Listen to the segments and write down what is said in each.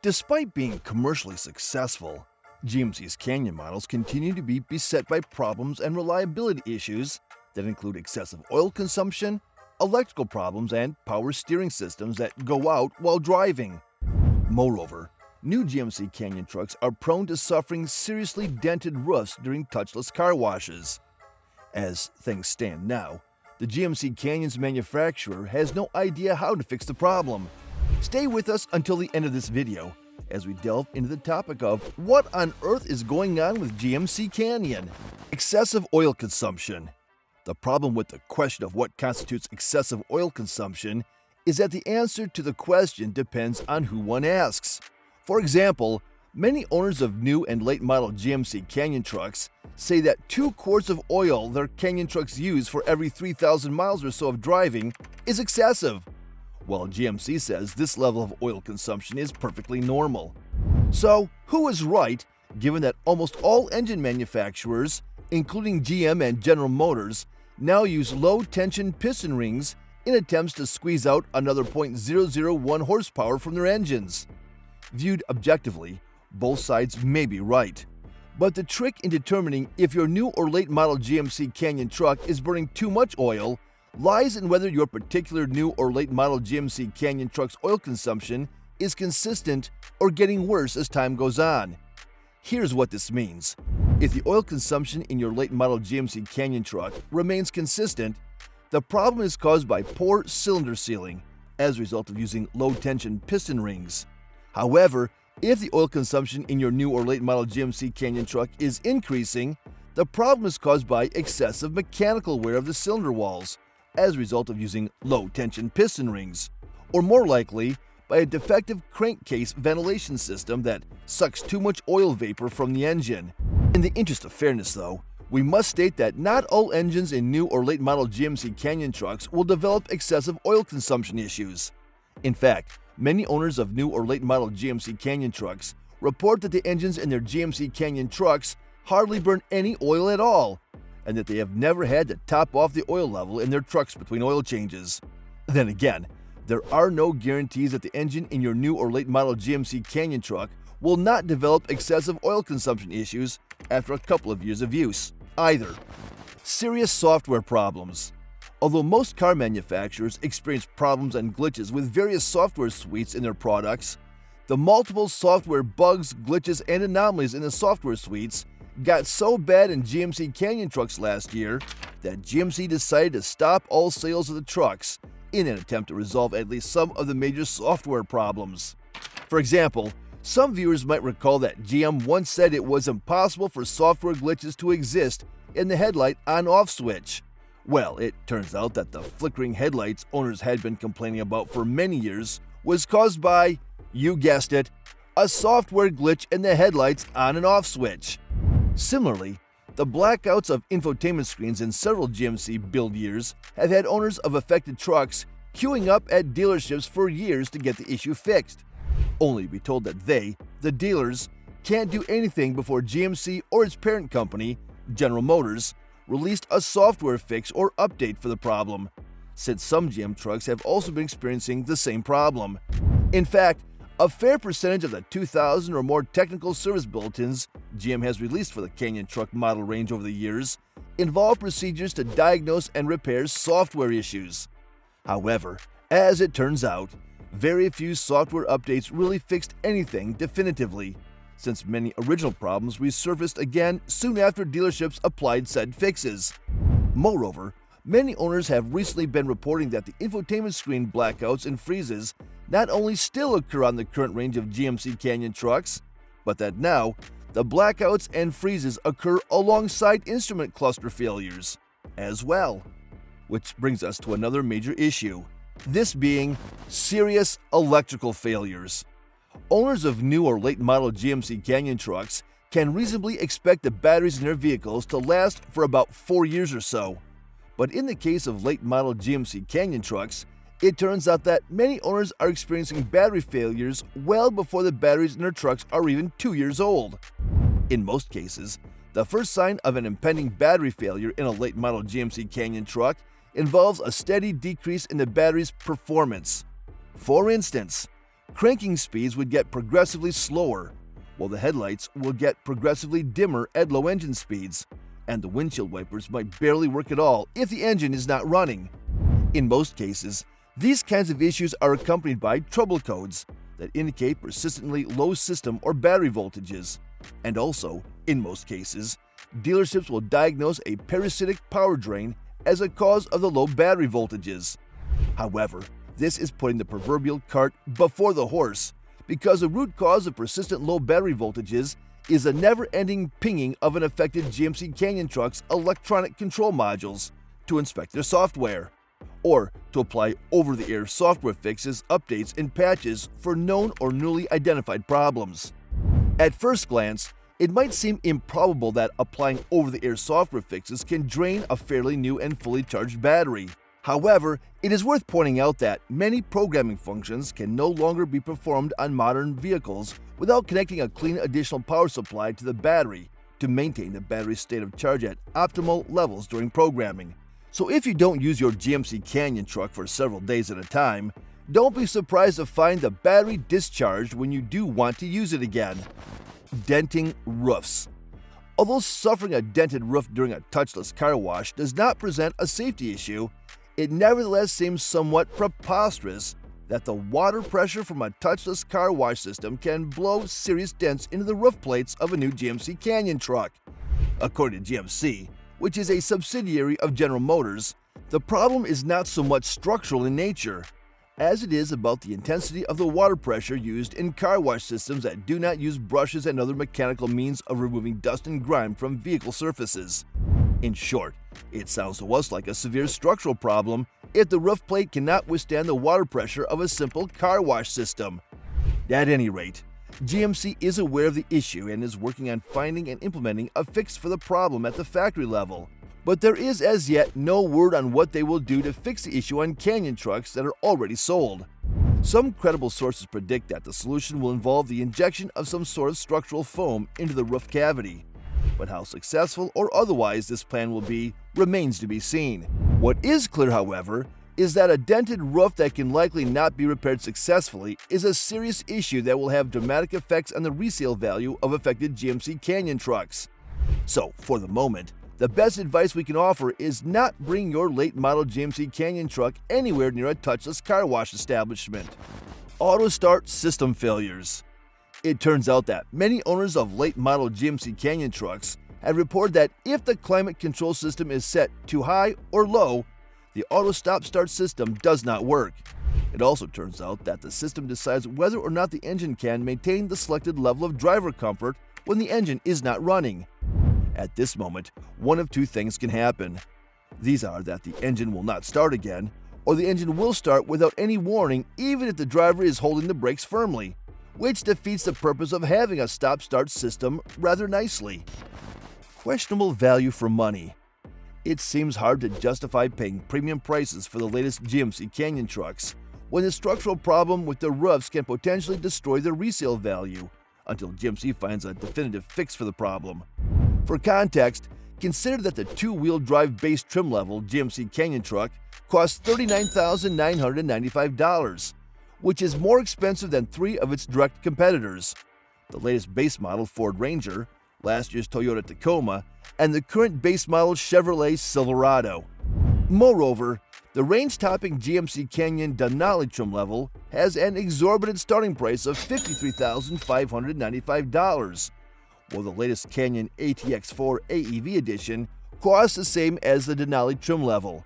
Despite being commercially successful, GMC's Canyon models continue to be beset by problems and reliability issues that include excessive oil consumption, electrical problems, and power steering systems that go out while driving. Moreover, new GMC Canyon trucks are prone to suffering seriously dented roofs during touchless car washes. As things stand now, the GMC Canyon's manufacturer has no idea how to fix the problem. Stay with us until the end of this video as we delve into the topic of what on earth is going on with GMC Canyon. Excessive oil consumption. The problem with the question of what constitutes excessive oil consumption is that the answer to the question depends on who one asks. For example, many owners of new and late model GMC Canyon trucks say that 2 quarts of oil their Canyon trucks use for every 3,000 miles or so of driving is excessive, while GMC says this level of oil consumption is perfectly normal. So, who is right, given that almost all engine manufacturers, including GM and General Motors, now use low-tension piston rings in attempts to squeeze out another 0.001 horsepower from their engines? Viewed objectively, both sides may be right. But the trick in determining if your new or late model GMC Canyon truck is burning too much oil lies in whether your particular new or late model GMC Canyon truck's oil consumption is consistent or getting worse as time goes on. Here's what this means. If the oil consumption in your late model GMC Canyon truck remains consistent, the problem is caused by poor cylinder sealing as a result of using low-tension piston rings. However, if the oil consumption in your new or late model GMC Canyon truck is increasing, the problem is caused by excessive mechanical wear of the cylinder walls as a result of using low-tension piston rings, or more likely, by a defective crankcase ventilation system that sucks too much oil vapor from the engine. In the interest of fairness, though, we must state that not all engines in new or late model GMC Canyon trucks will develop excessive oil consumption issues. In fact, many owners of new or late model GMC Canyon trucks report that the engines in their GMC Canyon trucks hardly burn any oil at all, and that they have never had to top off the oil level in their trucks between oil changes. Then again, there are no guarantees that the engine in your new or late model GMC Canyon truck will not develop excessive oil consumption issues after a couple of years of use, either. Serious software problems. Although most car manufacturers experience problems and glitches with various software suites in their products, the multiple software bugs, glitches, and anomalies in the software suites got so bad in GMC Canyon trucks last year that GMC decided to stop all sales of the trucks in an attempt to resolve at least some of the major software problems. For example, some viewers might recall that GM once said it was impossible for software glitches to exist in the headlight on-off switch. Well, it turns out that the flickering headlights owners had been complaining about for many years was caused by, you guessed it, a software glitch in the headlights on and off switch. Similarly, the blackouts of infotainment screens in several GMC build years have had owners of affected trucks queuing up at dealerships for years to get the issue fixed, only to be told that they, the dealers, can't do anything before GMC or its parent company, General Motors, released a software fix or update for the problem, since some GM trucks have also been experiencing the same problem. In fact, a fair percentage of the 2,000 or more technical service bulletins GM has released for the Canyon truck model range over the years involve procedures to diagnose and repair software issues. However, as it turns out, very few software updates really fixed anything definitively, since many original problems resurfaced again soon after dealerships applied said fixes. Moreover, many owners have recently been reporting that the infotainment screen blackouts and freezes not only still occur on the current range of GMC Canyon trucks, but that now the blackouts and freezes occur alongside instrument cluster failures as well. Which brings us to another major issue, this being serious electrical failures. Owners of new or late model GMC Canyon trucks can reasonably expect the batteries in their vehicles to last for about 4 years or so. But in the case of late model GMC Canyon trucks, it turns out that many owners are experiencing battery failures well before the batteries in their trucks are even 2 years old. In most cases, the first sign of an impending battery failure in a late model GMC Canyon truck involves a steady decrease in the battery's performance. For instance, cranking speeds would get progressively slower, while the headlights will get progressively dimmer at low engine speeds, and the windshield wipers might barely work at all if the engine is not running. In most cases, these kinds of issues are accompanied by trouble codes that indicate persistently low system or battery voltages, and also, in most cases, dealerships will diagnose a parasitic power drain as a cause of the low battery voltages. However, this is putting the proverbial cart before the horse, because the root cause of persistent low battery voltages is a never-ending pinging of an affected GMC Canyon truck's electronic control modules to inspect their software, or to apply over-the-air software fixes, updates, and patches for known or newly identified problems. At first glance, it might seem improbable that applying over-the-air software fixes can drain a fairly new and fully charged battery. However, it is worth pointing out that many programming functions can no longer be performed on modern vehicles without connecting a clean additional power supply to the battery to maintain the battery's state of charge at optimal levels during programming. So if you don't use your GMC Canyon truck for several days at a time, don't be surprised to find the battery discharged when you do want to use it again. Denting roofs. Although suffering a dented roof during a touchless car wash does not present a safety issue, it nevertheless seems somewhat preposterous that the water pressure from a touchless car wash system can blow serious dents into the roof plates of a new GMC Canyon truck. According to GMC, which is a subsidiary of General Motors, the problem is not so much structural in nature, as it is about the intensity of the water pressure used in car wash systems that do not use brushes and other mechanical means of removing dust and grime from vehicle surfaces. In short, it sounds to us like a severe structural problem if the roof plate cannot withstand the water pressure of a simple car wash system. At any rate, GMC is aware of the issue and is working on finding and implementing a fix for the problem at the factory level. But there is as yet no word on what they will do to fix the issue on Canyon trucks that are already sold. Some credible sources predict that the solution will involve the injection of some sort of structural foam into the roof cavity. But how successful or otherwise this plan will be remains to be seen. What is clear, however, is that a dented roof that can likely not be repaired successfully is a serious issue that will have dramatic effects on the resale value of affected GMC Canyon trucks. So, for the moment, the best advice we can offer is not bring your late model GMC Canyon truck anywhere near a touchless car wash establishment. Auto start system failures. It turns out that many owners of late model GMC Canyon trucks have reported that if the climate control system is set too high or low, the auto stop-start system does not work. It also turns out that the system decides whether or not the engine can maintain the selected level of driver comfort when the engine is not running. At this moment, one of two things can happen. These are that the engine will not start again, or the engine will start without any warning even if the driver is holding the brakes firmly, which defeats the purpose of having a stop-start system rather nicely. Questionable value for money. It seems hard to justify paying premium prices for the latest GMC Canyon trucks when the structural problem with the roofs can potentially destroy their resale value until GMC finds a definitive fix for the problem. For context, consider that the two-wheel drive base trim level GMC Canyon truck costs $39,995, which is more expensive than three of its direct competitors: the latest base model Ford Ranger, last year's Toyota Tacoma, and the current base model Chevrolet Silverado. Moreover, the range-topping GMC Canyon Denali trim level has an exorbitant starting price of $53,595, while the latest Canyon ATX4 AEV edition costs the same as the Denali trim level,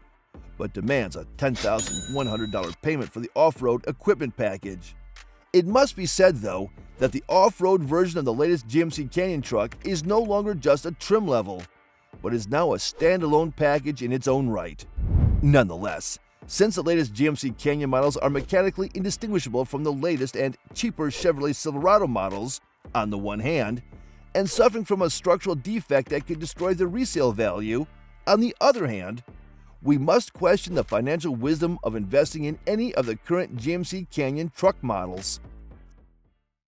but demands a $10,100 payment for the off-road equipment package. It must be said, though, that the off-road version of the latest GMC Canyon truck is no longer just a trim level, but is now a standalone package in its own right. Nonetheless, since the latest GMC Canyon models are mechanically indistinguishable from the latest and cheaper Chevrolet Silverado models, on the one hand, and suffering from a structural defect that could destroy their resale value, on the other hand, we must question the financial wisdom of investing in any of the current GMC Canyon truck models.